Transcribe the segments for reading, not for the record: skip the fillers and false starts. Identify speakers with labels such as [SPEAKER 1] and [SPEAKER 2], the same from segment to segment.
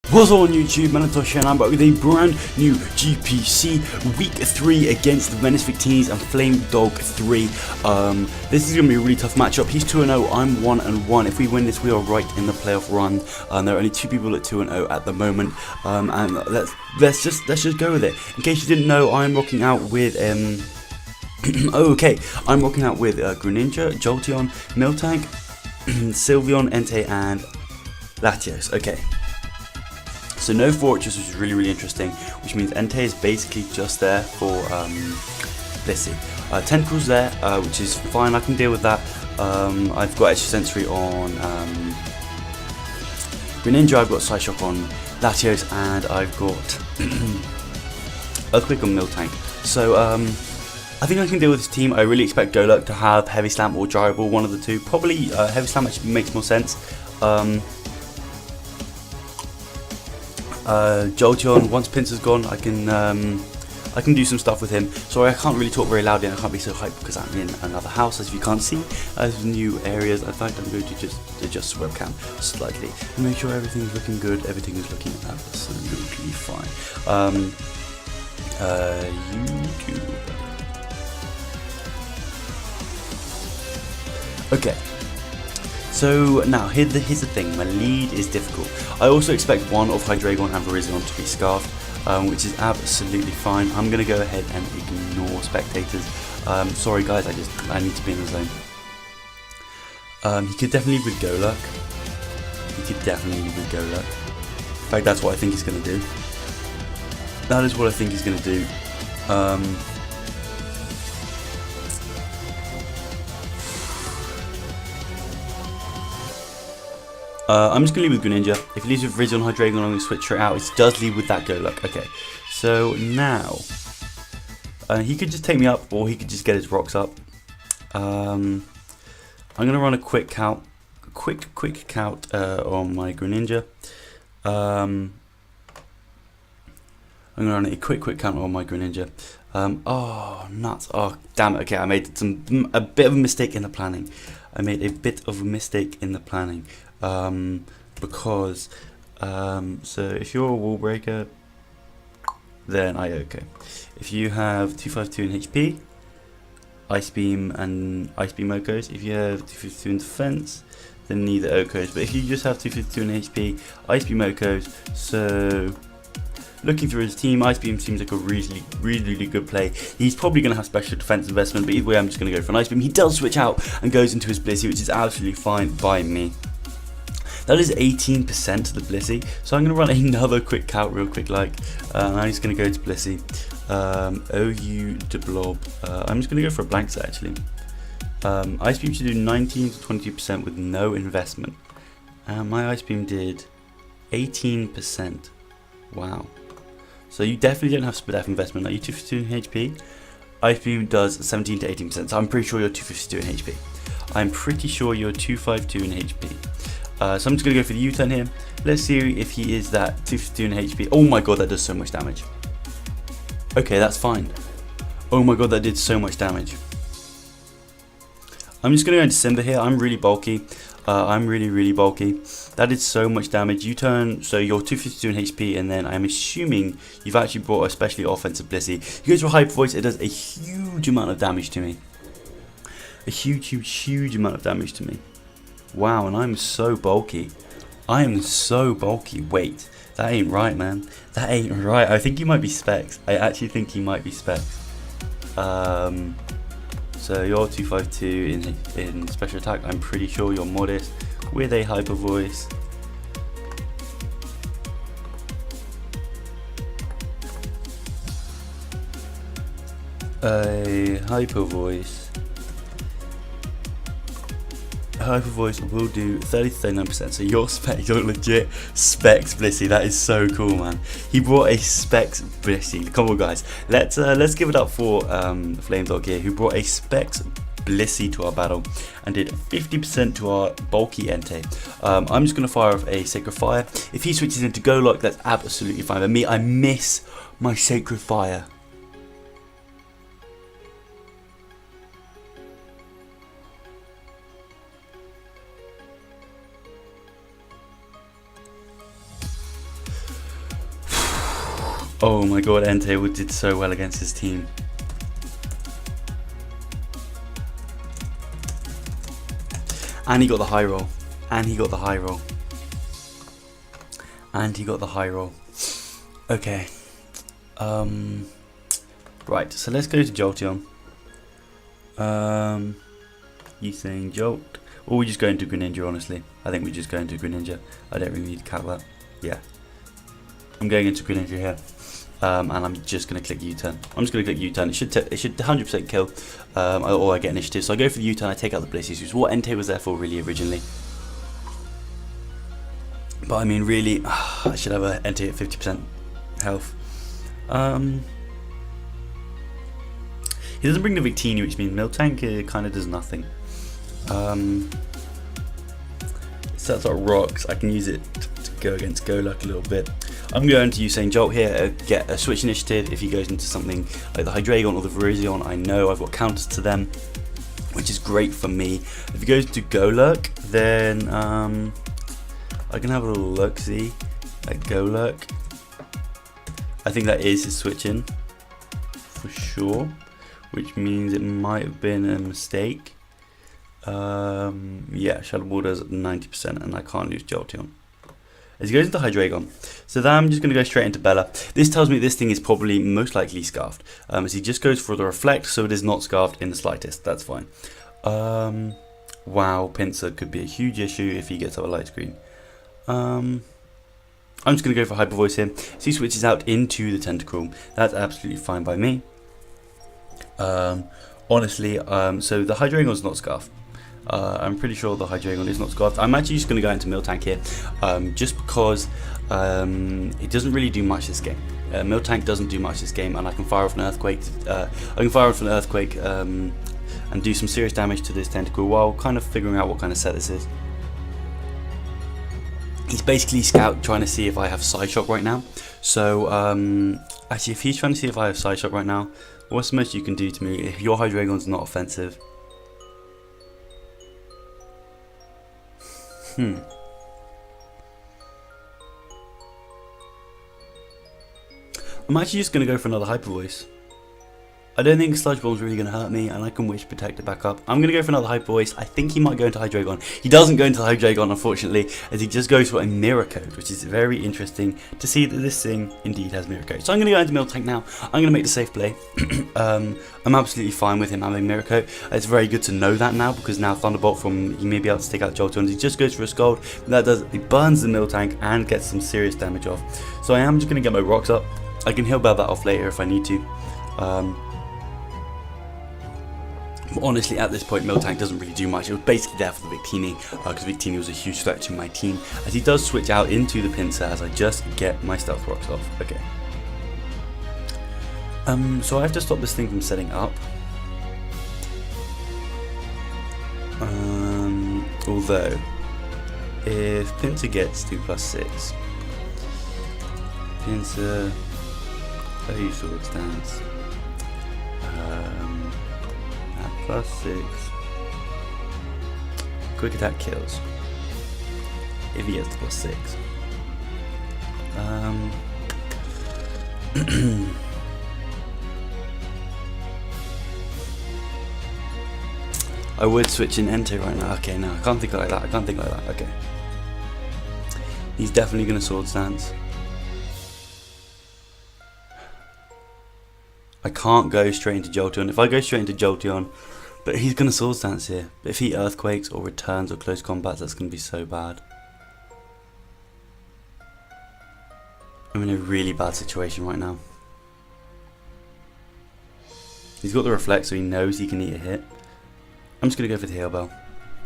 [SPEAKER 1] What's on YouTube, Melontosh here, and I'm back with a brand new GPC Week 3 against VEnice VIctinis and Flame Dog 3. This is going to be a really tough matchup. He's 2-0, I'm 1-1. If we win this, we are right in the playoff run. There are only 2 people at 2-0 at the moment, and let's just go with it. In case you didn't know, I'm rocking out with I'm rocking out with Greninja, Jolteon, Miltank, Sylveon, Entei, and Latios. Okay. So no Fortress, which is really interesting, which means Entei is basically just there for Blissey. Tentacles there, which is fine, I can deal with that. I've got Extra Sensory on Greninja, I've got Psyshock on Latios, and I've got Earthquake on Miltank. So I think I can deal with this team. I really expect Golurk to have Heavy Slam or Gyro Ball, one of the two. Probably Heavy Slam actually makes more sense. Jolteon, once M-pinsir's gone, I can do some stuff with him. Sorry, I can't really talk very loudly and I can't be so hyped because I'm in another house, as you can't see. There's new areas. In fact, I'm going to just adjust the webcam slightly and make sure everything's looking good. Everything is looking absolutely fine. YouTube. Okay. So now here's the thing, my lead is difficult. I also expect one of Hydreigon and Virizion to be scarfed, which is absolutely fine. I'm going to go ahead and ignore spectators. Sorry guys, I need to be in the zone. He could definitely leave with Golurk. In fact, that's what I think he's going to do. That is what I think he's going to do. I'm just going to leave with Greninja. If he leaves with Virizion Hydreigon, I'm going to switch it out. It does leave with that Golurk. Okay, so now he could just take me up, or he could just get his rocks up. I'm going to run a quick count, quick count on my Greninja. I'm going to run a quick count on my Greninja. Oh nuts! Oh damn it! Okay, I made a bit of a mistake in the planning. Because so if you're a wall breaker, then okay. If you have 252 in HP, Ice Beam and Ice Beam Okos. If you have 252 in defense, then neither Okos. But if you just have 252 in HP, Ice Beam Okos. So looking through his team, Ice Beam seems like a really good play. He's probably going to have special defense investment, but either way I'm just going to go for an Ice Beam. He does switch out and goes into his Blissey, which is absolutely fine by me. That is 18% to the Blissey, so I'm going to run another quick count real quick I'm just going to go to Blissey. OU to Blob. I'm just going to go for a blank set actually. Ice Beam should do 19 to 20% with no investment. My Ice Beam did 18%. Wow. So you definitely don't have split F investment. Like, you 252 in HP. Ice Beam does 17 to 18%. So I'm pretty sure you're 252 in HP. I'm pretty sure you're 252 in HP. So I'm just going to go for the U-turn here. Let's see if he is that 252 in HP. Oh my god, that does so much damage. Okay, that's fine. Oh my god, that did so much damage. I'm just going to go into Simba here. I'm really bulky. I'm really bulky. That did so much damage. U-turn, so you're 252 in HP, and then I'm assuming you've actually brought a specially offensive Blissey. You go to a Hyper Voice, it does a huge amount of damage to me. A huge amount of damage to me. Wow, and I'm so bulky. I am so bulky. Wait, that ain't right, man. That ain't right. I think he might be Specs. I actually think he might be Specs. So you're 252 in special attack. I'm pretty sure you're modest with a Hyper Voice. A Hyper Voice will do 30 to 39%. So you're legit Specs Blissey. That is so cool, man. He brought a Specs Blissey. Come on, guys. Let's give it up for Flame Dog here, who brought a Specs Blissey to our battle and did 50% to our bulky Entei. I'm just gonna fire off a Sacred Fire. If he switches into Golurk, that's absolutely fine. For me, I miss my Sacred Fire. Oh my god, Entei did so well against his team. And he got the high roll. And he got the high roll. And he got the high roll. Okay. Right, so let's go to Jolteon. You saying Jolt? Or we just go into Greninja, honestly. I think we just go into Greninja. I don't really need to count that. Yeah. I'm going into Greninja here. And I'm just going to click U-turn. I'm just going to click U-turn. It should 100% kill. Or I get initiative. So I go for the U-turn, I take out the Blissey, which is what Entei was there for really originally. But I mean, really, I should have an Entei at 50% health. He doesn't bring the Victini, which means Miltank kind of does nothing. Sets out rocks. I can use it to go against Golurk a little bit. I'm going to use Usain Jolt here, get a switch initiative. If he goes into something like the Hydreigon or the Virizion, I know I've got counters to them, which is great for me. If he goes to Golurk, then I can have a little look-see at Golurk. I think that is his switch in, for sure, which means it might have been a mistake. Yeah, Shadow Ball does 90% and I can't lose Jolteon. As he goes into Hydreigon. So then I'm just going to go straight into Bella. This tells me this thing is probably most likely scarfed. As he just goes for the Reflect, so it is not scarfed in the slightest. That's fine. Wow, Pinsir could be a huge issue if he gets up a light screen. I'm just going to go for Hyper Voice here. So he switches out into the Tentacruel. That's absolutely fine by me. Honestly, so the Hydreigon is not scarfed. I'm pretty sure the Hydreigon is not scarfed. I'm actually just going to go into Miltank here, just because it doesn't really do much this game. Miltank doesn't do much this game, and I can fire off an Earthquake. And do some serious damage to this Tentacruel while kind of figuring out what kind of set this is. He's basically Scout trying to see if I have Side Shock right now. So actually, if he's trying to see if I have Side Shock right now, what's the most you can do to me if your Hydreigon's not offensive? I'm actually just going to go for another Hyper Voice. I don't think Sludge Bomb's really going to hurt me, and I can Wish Protector back up. I'm going to go for another Hyper Voice. I think he might go into Hydreigon. He doesn't go into Hydreigon, unfortunately, as he just goes for a Mirror Code, which is very interesting to see that this thing indeed has Mirror Code. So I'm going to go into Miltank now. I'm going to make the safe play. I'm absolutely fine with him having Mirror Code. It's very good to know that now, because now Thunderbolt he may be able to take out Jolteon. He just goes for a Scald. He burns the Miltank and gets some serious damage off. So I am just going to get my rocks up. I can heal that off later if I need to. Honestly, at this point, Miltank doesn't really do much. It was basically there for the Victini, because Victini was a huge threat to my team, as he does switch out into the Pinsir as I just get my Stealth Rocks off. Okay. So I have to stop this thing from setting up. Although, if Pinsir gets 2+6, Pinsir, play Sword Stance. +6. Quick attack kills. If he gets to +6. I would switch in Entei right now. Okay, no, I can't think like that. Okay. He's definitely going to Sword Stance. I can't go straight into Jolteon. If I go straight into Jolteon, but he's going to Sword Stance here. But if he Earthquakes or returns or close combats, that's going to be so bad. I'm in a really bad situation right now. He's got the Reflect, so he knows he can eat a hit. I'm just going to go for the Hail Bell.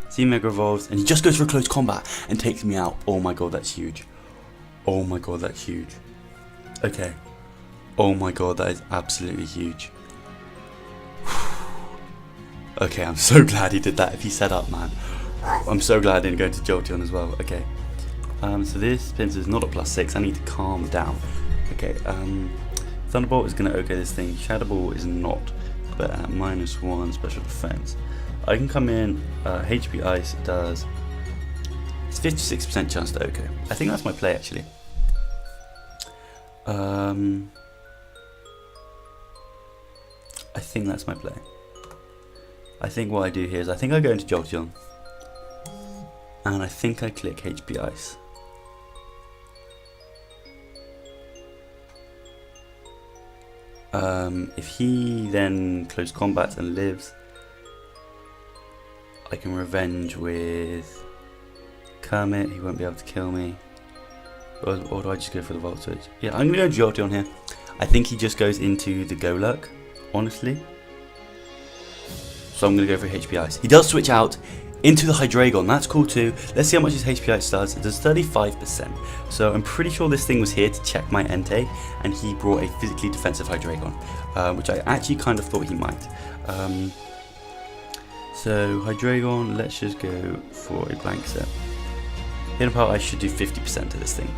[SPEAKER 1] See Mega Evolves, and he just goes for a close combat and takes me out. Oh my god, that's huge. Oh my god, that's huge. Okay. Oh my god, that is absolutely huge. Okay, I'm so glad he did that if he set up, man. I'm so glad I didn't go to Jolteon as well. Okay. So this Pinsir is not at +6. I need to calm down. Okay, Thunderbolt is going to OK this thing. Shadow Ball is not, but at -1 special defense. I can come in, HP Ice does, it's 56% chance to OK. I think that's my play actually. I think that's my play. I think what I do here is I think I go into Jolteon, and I think I click HP Ice. If he then close combat and lives, I can revenge with Kermit. He won't be able to kill me. Or do I just go for the Volt Switch? Yeah, I'm going to go Jolteon here. I think he just goes into the Golurk, honestly. So I'm going to go for HP Ice. He does switch out into the Hydreigon. That's cool too. Let's see how much his HP Ice does. It does 35%. So I'm pretty sure this thing was here to check my Entei, and he brought a physically defensive Hydreigon, which I actually kind of thought he might. So Hydreigon, let's just go for a blank set. Hidden Power, I should do 50% to this thing.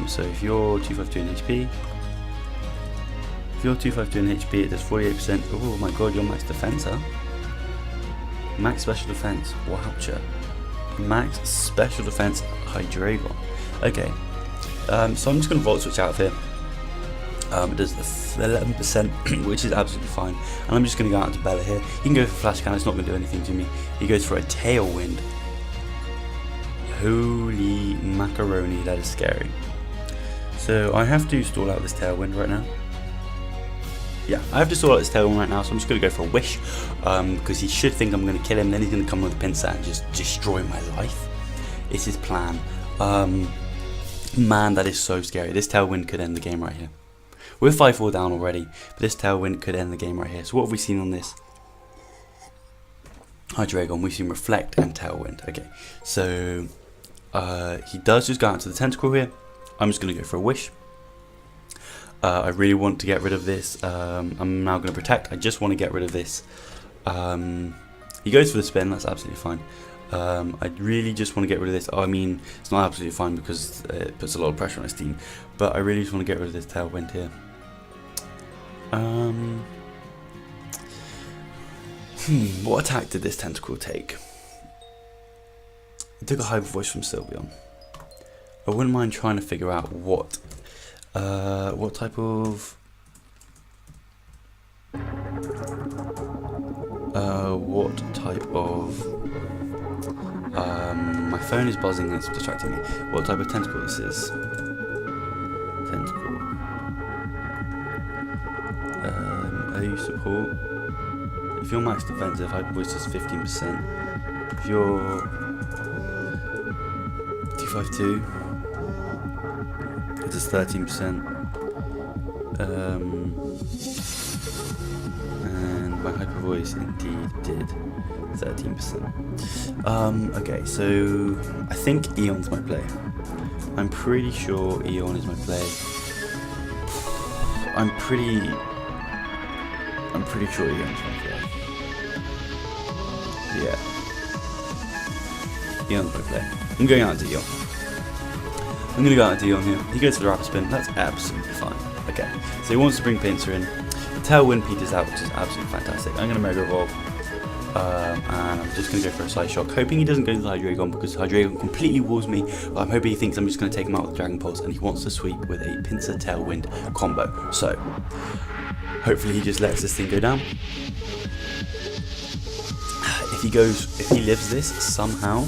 [SPEAKER 1] So if you're 252 in HP, it does 48%. Oh my god, you're max defense, huh? Max special defense, wowcher. Max special defense, Hydreigon. Okay, so I'm just going to Volt Switch out of here. It does 11%, which is absolutely fine. And I'm just going to go out to Bella here. He can go for Flash Cannon, it's not going to do anything to me. He goes for a Tailwind. Holy macaroni, that is scary. So I have to stall out this Tailwind right now. Yeah, I have to stall out this Tailwind right now, so I'm just going to go for a Wish. Because he should think I'm going to kill him, then he's going to come with a Pinsir and just destroy my life. It's his plan. Man, that is so scary. This Tailwind could end the game right here. We're 5-4 down already, but this Tailwind could end the game right here. So what have we seen on this Hydreigon? We've seen Reflect and Tailwind. Okay, so he does just go out to the Tentacle here. I'm just going to go for a Wish. I really want to get rid of this. I'm now going to Protect. I just want to get rid of this. He goes for the Spin. That's absolutely fine. I really just want to get rid of this. I mean, it's not absolutely fine because it puts a lot of pressure on his team. But I really just want to get rid of this Tailwind here. What attack did this Tentacle take? It took a Hyper Voice from Sylveon. I wouldn't mind trying to figure out what type of my phone is buzzing and it's distracting me. What type of tentacle this is? Tentacle. OU support. If you're max defensive, Hyper Voice is 15%. If you're 252, it does 13%. And my Hyper Voice indeed did 13%. Okay, so I think Eon's my play. I'm pretty sure Eon is my play. I'm pretty sure Eon's my play. Yeah. Eon's my play. I'm going out to Eon. I'm going to go out to Eon here. He goes for the Rapid Spin. That's absolutely fine. Okay, so he wants to bring Pinsir in. Tailwind peters out, which is absolutely fantastic. I'm going to Mega Evolve. And I'm just going to go for a Side Shock, hoping he doesn't go to the Hydreigon because Hydreigon completely walls me. But I'm hoping he thinks I'm just going to take him out with Dragon Pulse, and he wants to sweep with a Pinsir Tailwind combo. So, hopefully he just lets this thing go down. If he lives this somehow,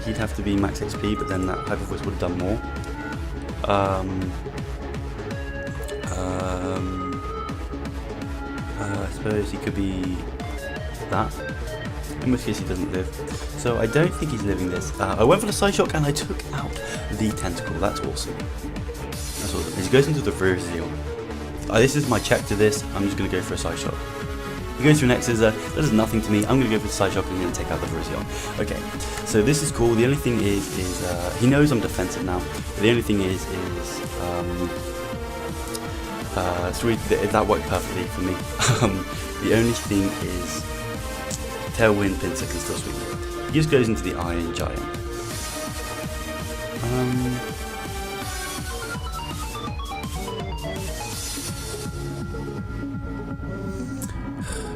[SPEAKER 1] he'd have to be max HP, but then that Hyper Voice would have done more. I suppose he could be that, in which case he doesn't live. So I don't think he's living this. I went for the Side Shock and I took out the Tentacle. That's awesome. That's awesome. He goes into the Venusaur. This is my check to this. I'm just going to go for a Side Shock. He goes through an Exeter. That does nothing to me. I'm going to go for the Side Shock and I'm going to take out the Venusaur. Okay, so this is cool. The only thing is he knows I'm defensive now. But the only thing is that worked perfectly for me. The only thing is Tailwind Pinsir can still sweep it. He just goes into the Iron Giant.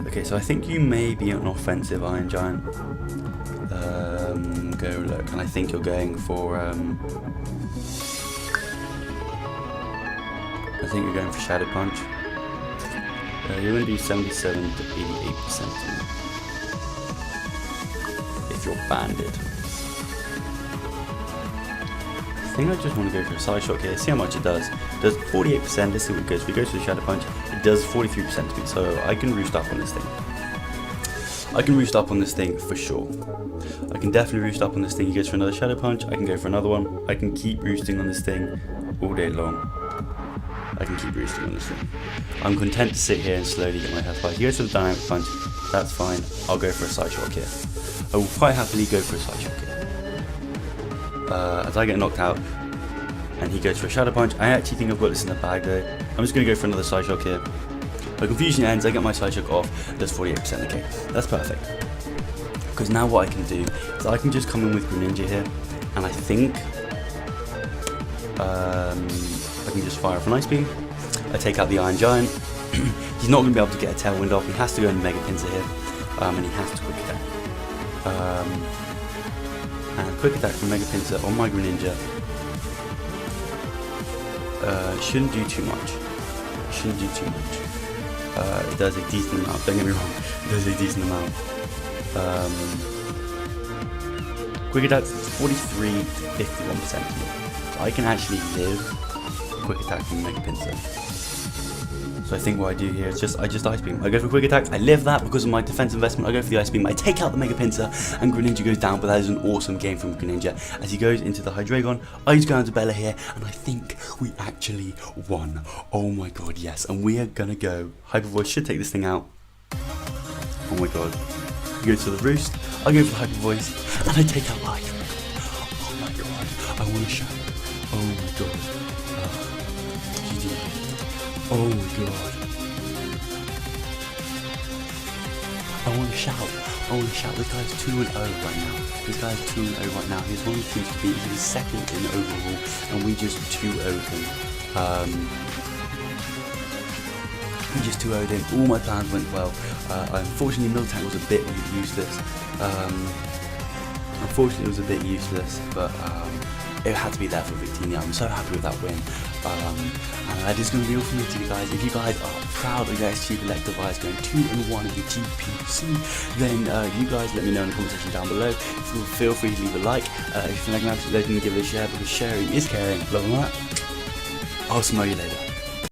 [SPEAKER 1] Okay, so I think you may be an offensive Iron Giant. Go look, and I think you're going for I think you're going for Shadow Punch. You're going to do 77 to 88% if you're banded. I think I just want to go for a side shock here, see how much it does. It does 48%, let's see what it goes for. It goes for the Shadow Punch, it does 43% to me, so I can roost up on this thing. I can roost up on this thing for sure. I can definitely roost up on this thing. He goes for another Shadow Punch, I can go for another one. I can keep roosting on this thing all day long. I can keep roosting on this thing. I'm content to sit here and slowly get my health back. He goes for the Dynamic Punch, that's fine. I'll go for a side shock here. I will quite happily go for a side shock here. As I get knocked out and he goes for a Shadow Punch, I actually think I've got this in the bag though. I'm just going to go for another side shock here. My confusion ends, I get my side shock off, does 48%, okay, that's perfect. Because now what I can do is I can just come in with Greninja here, and I think I can just fire off an Ice Beam. I take out the Iron Giant. He's not going to be able to get a Tailwind off, he has to go into M-pinsir here, and he has to Quick Attack. And Quick Attack from M-pinsir on my Greninja shouldn't do too much. Shouldn't do too much. It does a decent amount, don't get me wrong, it does a decent amount. Quick Attack 43 to 51% to me. So I can actually live Quick Attack from M-pinsir. So I think what I do here is I just Ice Beam. I go for Quick Attack, I live that because of my defense investment, I go for the Ice Beam, I take out the M-pinsir, and Greninja goes down, but that is an awesome game from Greninja. As he goes into the Hydreigon, I just go into Bella here, and I think we actually won. Oh my god, yes, and we are gonna go. Hyper Voice should take this thing out. Oh my god. He goes for the Roost, I go for Hyper Voice, and I take out the Hydreigon. Oh my god, I want to shout. Oh my god. GG. Oh my god. I want to shout. I want to shout. This guy's 2-0 right now. This guy's 2-0 right now. He's one of the teams to beat. He's second in overall, and we just 2-0'd him. We just 2-0'd him. All my plans went well. Unfortunately, Miltank was a bit useless. But it had to be there for Victini. I'm so happy with that win. And that is going to be all from me to you guys. If you guys are proud of your SG Electivires going 2-1 in the GPC, then you guys let me know in the comment section down below. Feel free to leave a like. If you like an absolute legend, give it a share, because sharing is caring. Love that. I'll smell you later.